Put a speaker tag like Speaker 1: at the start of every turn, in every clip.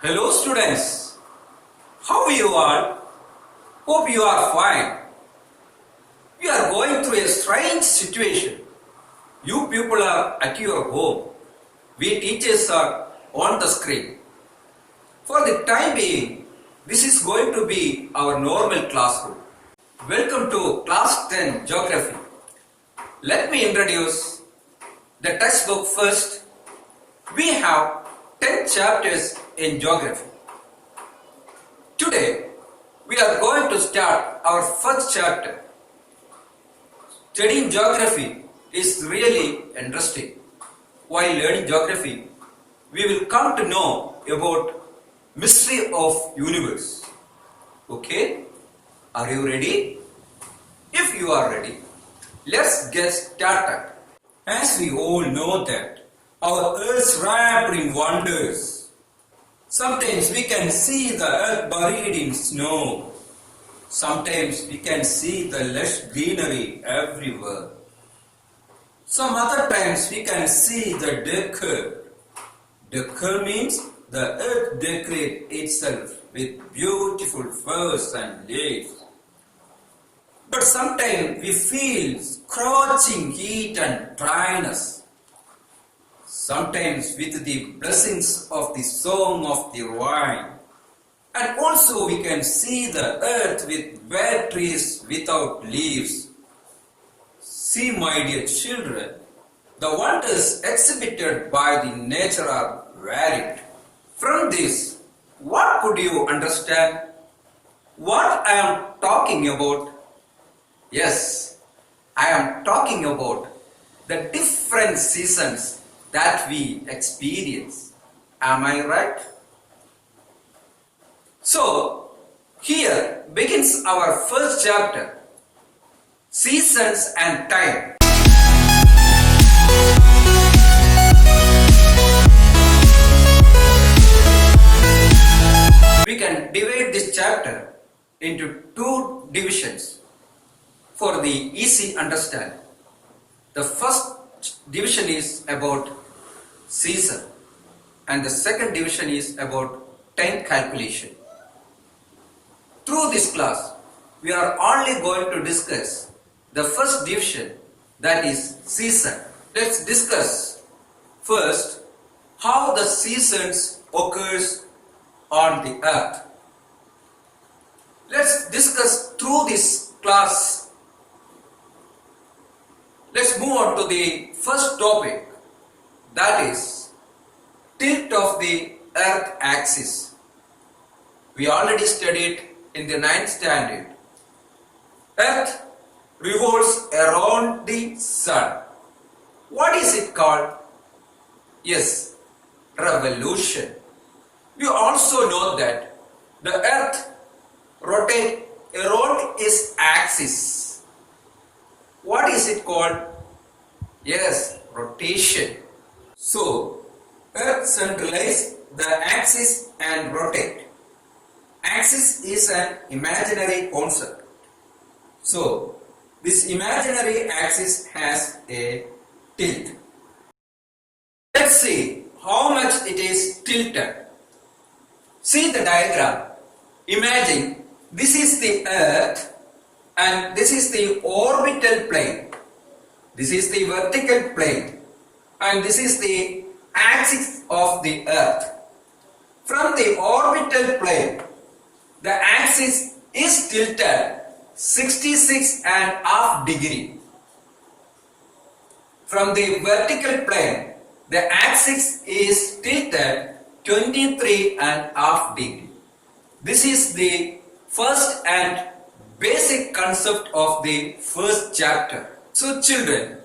Speaker 1: Hello students, how are you all? Hope you are fine. We are going through a strange situation. You people are at your home. We teachers are on the screen. For the time being, this is going to be our normal classroom. Welcome to class 10 Geography. Let me introduce the textbook first. We have 10 chapters in Geography. Today, we are going to start our first chapter. Studying Geography is really interesting. While learning Geography, we will come to know about mystery of universe. Okay? Are you ready? If you are ready, let's get started. As we all know that our earth wrapped in wonders. Sometimes we can see the earth buried in snow. Sometimes we can see the lush greenery everywhere. Some other times we can see the decor. Decor means the earth decorates itself with beautiful flowers and leaves. But sometimes we feel scorching heat and dryness. Sometimes with the blessings of the song of the vine. And also we can see the earth with bare trees without leaves. See, my dear children, the wonders exhibited by the nature are varied. From this, what could you understand? What I am talking about? Yes, I am talking about the different seasons that we experience. Am I right? So, here begins our first chapter, Seasons and Time. We can divide this chapter into two divisions for the easy understanding. The first division is about season and the second division is about time calculation. Through this class, we are only going to discuss the first division, that is season. Let's discuss first how the seasons occurs on the earth. Let's discuss through this class. Let's move on to the first topic, that is tilt of the earth axis. We already studied in the 9th standard. Earth revolves around the sun. What is it called? Yes, revolution. We also know that the earth rotates around its axis. What is it called? Yes, rotation. So, earth centralizes the axis and rotate. Axis is an imaginary concept. So, this imaginary axis has a tilt. Let's see how much it is tilted. See the diagram. Imagine this is the earth and this is the orbital plane. This is the vertical plane and this is the axis of the earth. From the orbital plane, the axis is tilted 66.5 degrees. From the vertical plane, the axis is tilted 23.5 degrees. This is the first and basic concept of the first chapter. So children,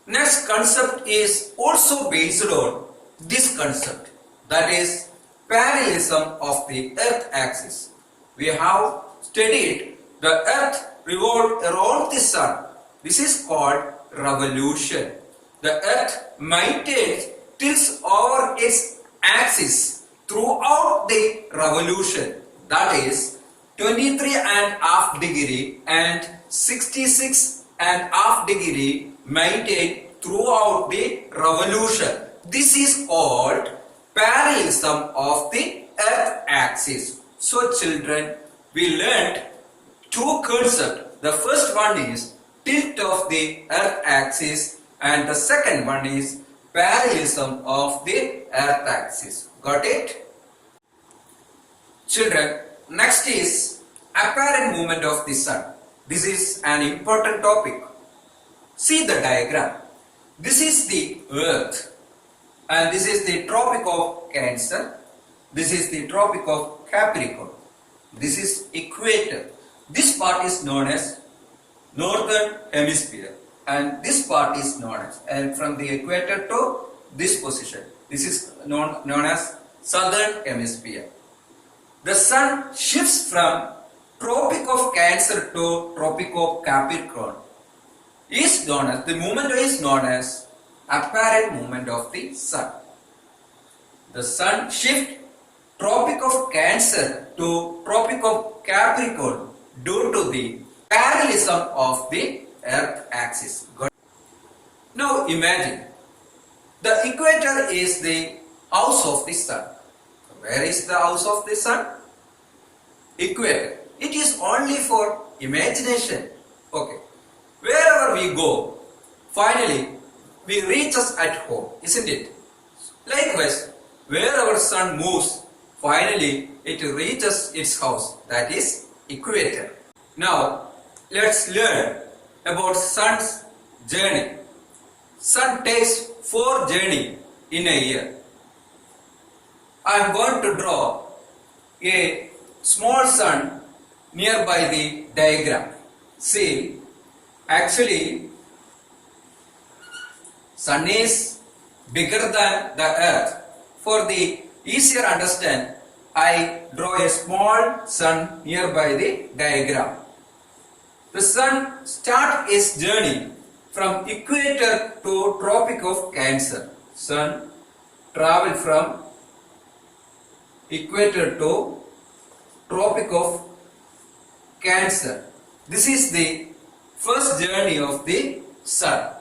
Speaker 1: next concept is also based on this concept, that is parallelism of the earth axis. We have studied the earth revolves around the sun. This is called revolution. The earth maintains tilts over its axis throughout the revolution, that is 23.5 degree and 66.5 degree maintained throughout the revolution. This is called parallelism of the axis. So children, we learnt two concepts. The first one is tilt of the earth axis and the second one is parallelism of the earth axis. Got it? Children, next is apparent movement of the sun. This is an important topic. See the diagram. This is the earth and this is the Tropic of Cancer. This is the Tropic of Capricorn. This is equator. This part is known as northern hemisphere and this part is known as, and from the equator to this position, this is known as southern hemisphere. The sun shifts from Tropic of Cancer to Tropic of Capricorn. Is known as, the movement is known as apparent movement of the sun. The sun shifts Tropic of Cancer to Tropic of Capricorn due to the parallelism of the earth axis. Now imagine, the equator is the house of the sun. Where is the house of the sun? Equator. It is only for imagination. Okay. Wherever we go, finally we reach us at home, isn't it? Likewise, where our sun moves, finally it reaches its house, that is equator. Now let's learn about sun's journey. Sun takes 4 journeys in a year. I am going to draw a small sun nearby the diagram. See, actually sun is bigger than the earth. For the easier understand, I draw a small sun nearby the diagram. The sun starts its journey from equator to Tropic of Cancer. Sun travel from equator to Tropic of Cancer. This is the first journey of the sun.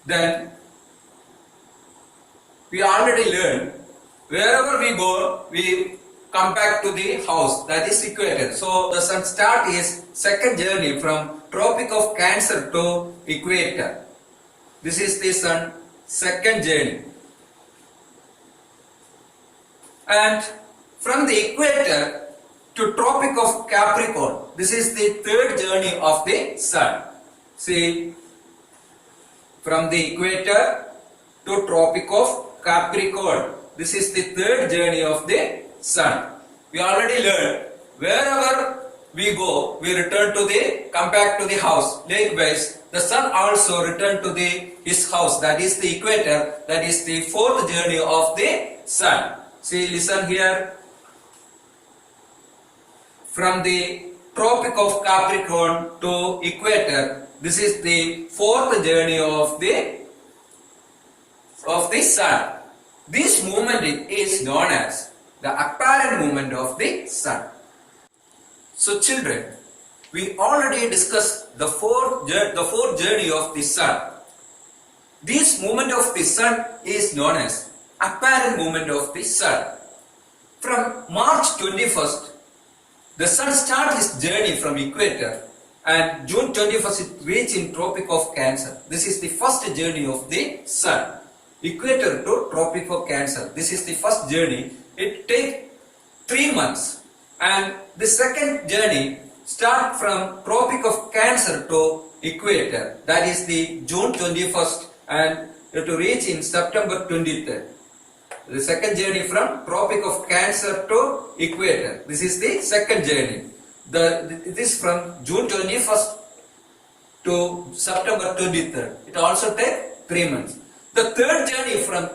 Speaker 1: Then we already learned, wherever we go, we come back to the house, that is equator. So the sun start his second journey from Tropic of Cancer to equator. This is the sun second journey. And from the equator to Tropic of Capricorn, this is the third journey of the sun. See, from the equator to Tropic of Capricorn, this is the third journey of the sun. We already learned, wherever we go, we come back to the house. Likewise, the sun also returned to his house, that is the equator, that is the fourth journey of the sun. See, listen here. From the Tropic of Capricorn to equator, this is the fourth journey of the sun. This movement is known as the apparent movement of the sun. So children, we already discussed the fourth journey of the sun. This movement of the sun is known as apparent movement of the sun. From March 21st, the sun starts its journey from equator and June 21st it reaches in Tropic of Cancer. This is the first journey of the sun. Equator to Tropic of Cancer. This is the first journey. It takes 3 months. And the second journey starts from Tropic of Cancer to equator. That is the June 21st and it will reach in September 23rd. The second journey from Tropic of Cancer to equator. This is the second journey. This from June 21st to September 23rd. It also takes 3 months. The third journey from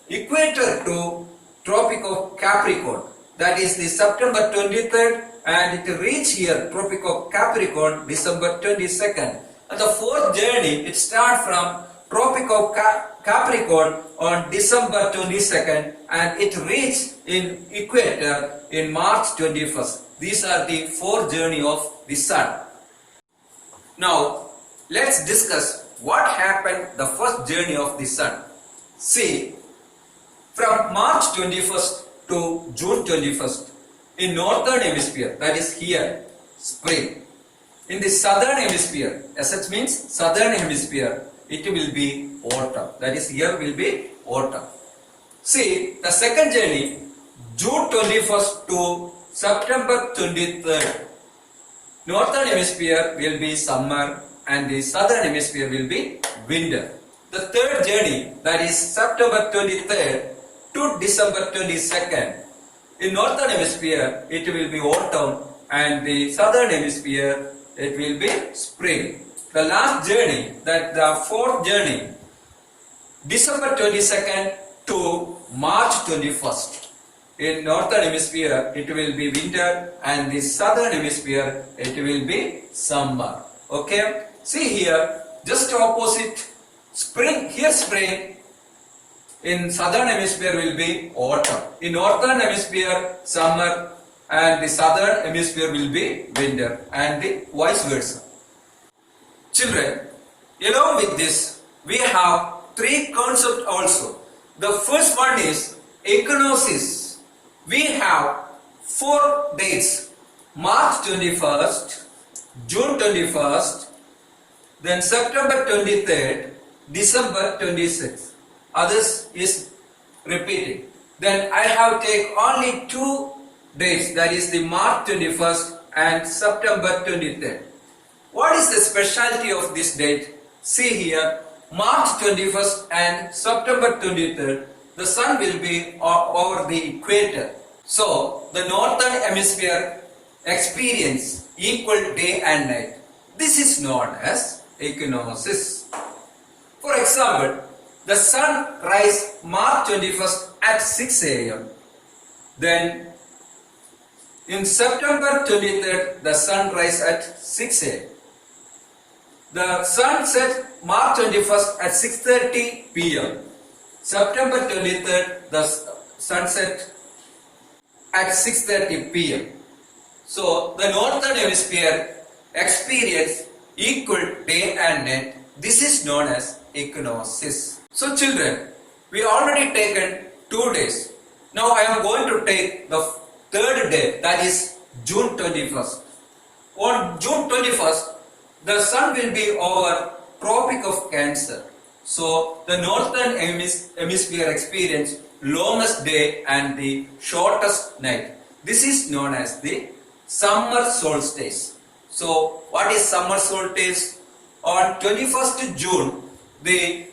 Speaker 1: equator to Tropic of Capricorn. That is the September 23rd and it reach here Tropic of Capricorn December 22nd. And the fourth journey, it starts from Tropic of Capricorn on December 22nd and it reach in equator in March 21st. These are the four journey of the sun. Now let's discuss what happened the first journey of the sun. See, from March 21st to June 21st, In northern hemisphere, that is here, spring. In the southern hemisphere, SH means southern hemisphere, it will be autumn. That is here will be autumn. See, the second journey, June 21st to September 23rd. Northern hemisphere will be summer and the southern hemisphere will be winter. The third journey, that is September 23rd to December 22nd. In northern hemisphere, it will be autumn and the southern hemisphere, it will be spring. The last journey, that the fourth journey, December 22nd to March 21st. In northern hemisphere, it will be winter and the southern hemisphere, it will be summer. Okay? See here, just opposite spring, here spring, in southern hemisphere will be autumn. In northern hemisphere, summer and the southern hemisphere will be winter and the vice versa. Children, along with this, we have three concepts also. The first one is equinoxes. We have 4 dates, March 21st, June 21st, then September 23rd, December 26th. Others is repeating. Then I have taken only 2 dates, that is the March 21st and September 23rd. What is the specialty of this date? See here, March 21st and September 23rd, the sun will be over the equator. So, the northern hemisphere experience equal day and night. This is known as equinoxes. For example, the sun rise March 21st at 6 a.m. Then, in September 23rd, the sun rise at 6 a.m. The sun set March 21st at 6:30 p.m. September 23rd, the sunset at 6:30 p.m. So, the northern hemisphere experience equal day and night. This is known as equinoxes. So, children, we already taken 2 days. Now, I am going to take the third day, that is June 21st. On June 21st, the sun will be over Tropic of Cancer. So, the northern hemisphere experience longest day and the shortest night. This is known as the summer solstice. So, what is summer solstice? On 21st June, the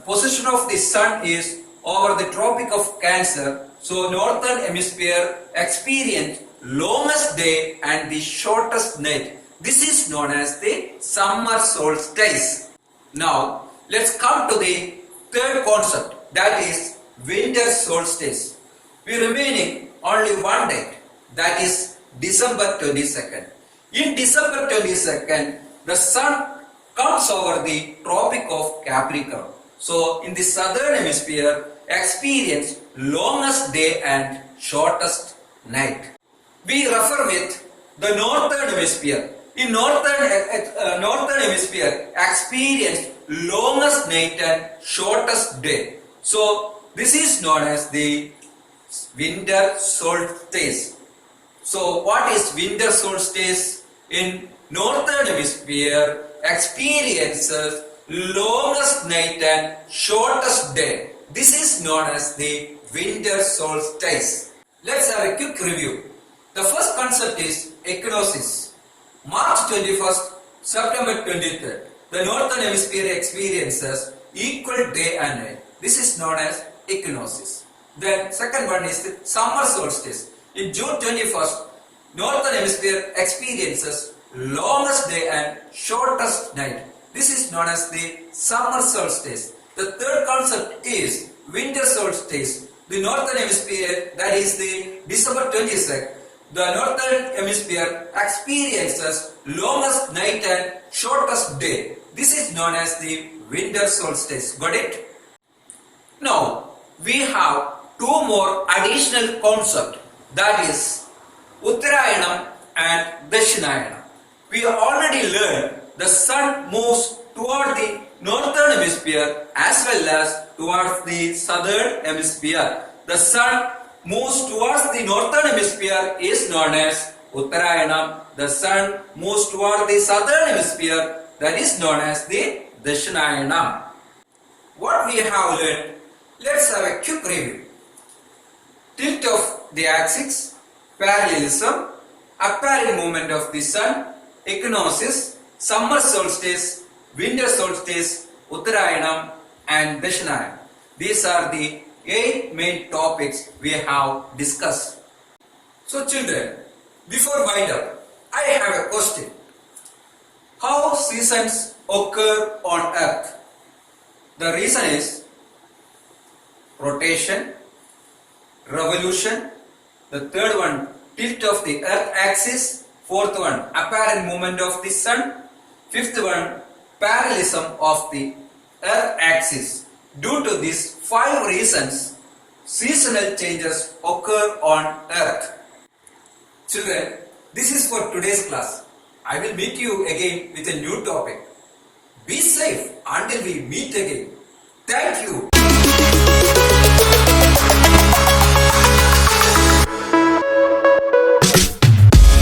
Speaker 1: position of the sun is over the Tropic of Cancer. So, northern hemisphere experience longest day and the shortest night. This is known as the summer solstice. Now, let's come to the third concept, that is winter solstice. We remaining only one date, that is December 22nd. In December 22nd, the sun comes over the Tropic of Capricorn. So, in the southern hemisphere, experience longest day and shortest night. We refer with the northern hemisphere. In northern hemisphere, experience longest night and shortest day. So, this is known as the winter solstice. So, what is winter solstice? In northern hemisphere, experiences longest night and shortest day. This is known as the winter solstice. Let's have a quick review. The first concept is equinoxes. March 21st, September 23rd. The northern hemisphere experiences equal day and night. This is known as equinoxes. Then second one is the summer solstice. In June 21st, northern hemisphere experiences longest day and shortest night. This is known as the summer solstice. The third concept is winter solstice. The northern hemisphere, that is the December 22nd, the northern hemisphere experiences longest night and shortest day. This is known as the winter solstice. Got it? Now, we have 2 more additional concepts, that is Uttarayanam and Dashinayana. We already learned the sun moves toward the northern hemisphere as well as towards the southern hemisphere. The sun moves towards the northern hemisphere is known as Uttarayanam. The sun moves toward the southern hemisphere, that is known as the Dashinayanam. What we have learned, let's have a quick review. Tilt of the axis, parallelism, apparent movement of the sun, equinoxes, summer solstice, winter solstice, Uttarayanam and Dashinayanam. These are the 8 main topics we have discussed. So children, before wind up, I have a question. How seasons occur on earth? The reason is rotation, revolution, the third one tilt of the earth axis, fourth one apparent movement of the sun, fifth one parallelism of the earth axis. Due to these 5 reasons, seasonal changes occur on earth. Children, this is for today's class. I will meet you again with a new topic. Be safe until we meet again.